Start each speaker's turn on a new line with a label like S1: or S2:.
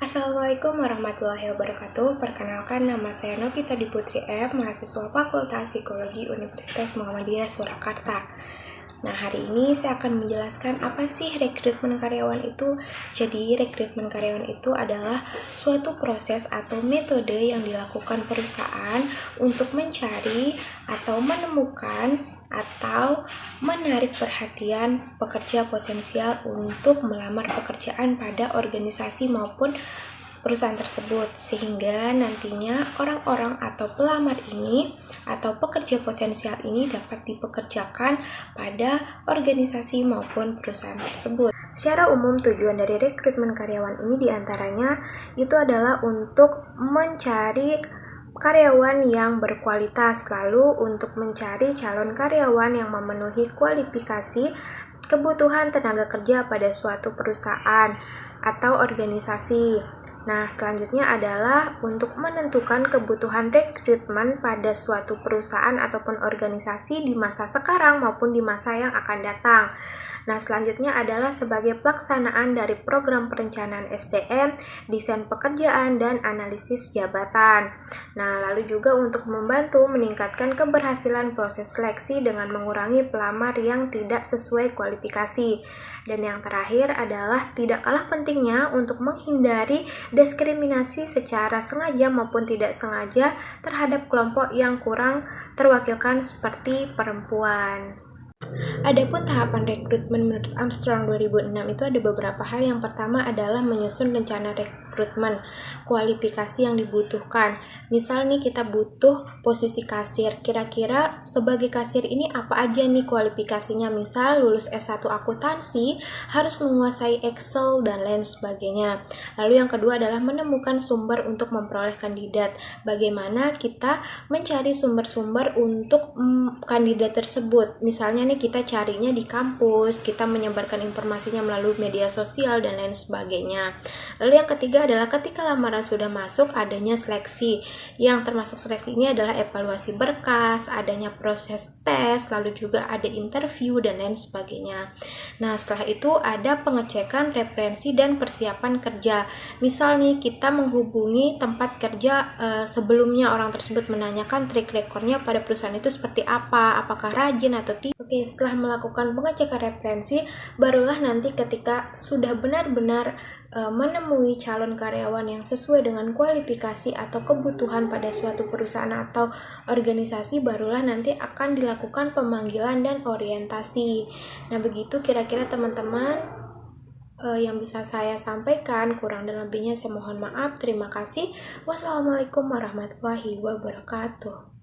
S1: Assalamualaikum warahmatullahi wabarakatuh. Perkenalkan, nama saya Novita Diputri F, mahasiswa Fakultas Psikologi Universitas Muhammadiyah Surakarta. Nah, hari ini saya akan menjelaskan apa sih rekrutmen karyawan itu. Jadi, rekrutmen karyawan itu adalah suatu proses atau metode yang dilakukan perusahaan untuk mencari atau menemukan atau menarik perhatian pekerja potensial untuk melamar pekerjaan pada organisasi maupun perusahaan tersebut, sehingga nantinya orang-orang atau pelamar ini atau pekerja potensial ini dapat dipekerjakan pada organisasi maupun perusahaan tersebut. Secara umum, tujuan dari rekrutmen karyawan ini diantaranya itu adalah untuk mencari karyawan yang berkualitas, lalu untuk mencari calon karyawan yang memenuhi kualifikasi kebutuhan tenaga kerja pada suatu perusahaan atau organisasi. Nah, selanjutnya adalah untuk menentukan kebutuhan rekrutmen pada suatu perusahaan ataupun organisasi di masa sekarang maupun di masa yang akan datang. Nah, selanjutnya adalah sebagai pelaksanaan dari program perencanaan SDM, desain pekerjaan, dan analisis jabatan. Nah, lalu juga untuk membantu meningkatkan keberhasilan proses seleksi dengan mengurangi pelamar yang tidak sesuai kualifikasi. Dan yang terakhir adalah tidak kalah pentingnya untuk menghindari diskriminasi secara sengaja maupun tidak sengaja terhadap kelompok yang kurang terwakilkan seperti perempuan. Adapun tahapan rekrutmen menurut Armstrong 2006 itu ada beberapa hal. Yang pertama adalah menyusun rencana rekrutmen, kualifikasi yang dibutuhkan. Misal nih kita butuh posisi kasir, kira-kira sebagai kasir ini apa aja nih kualifikasinya? Misal lulus S1 akuntansi, harus menguasai Excel dan lain sebagainya. Lalu yang kedua adalah menemukan sumber untuk memperoleh kandidat. Bagaimana kita mencari sumber-sumber untuk kandidat tersebut? Misalnya nih kita carinya di kampus, kita menyebarkan informasinya melalui media sosial dan lain sebagainya. Lalu yang ketiga adalah ketika lamaran sudah masuk, adanya seleksi. Yang termasuk seleksi ini adalah evaluasi berkas, adanya proses tes, lalu juga ada interview dan lain sebagainya. Nah, setelah itu ada pengecekan referensi dan persiapan kerja. Misal nih kita menghubungi tempat kerja sebelumnya, orang tersebut menanyakan track recordnya pada perusahaan itu seperti apa, apakah rajin atau tidak. Oke, setelah melakukan pengecekan referensi, barulah nanti ketika sudah benar-benar menemui calon karyawan yang sesuai dengan kualifikasi atau kebutuhan pada suatu perusahaan atau organisasi, barulah nanti akan dilakukan pemanggilan dan orientasi. Nah, begitu kira-kira teman-teman yang bisa saya sampaikan. Kurang dan lebihnya saya mohon maaf. Terima kasih. Wassalamualaikum warahmatullahi wabarakatuh.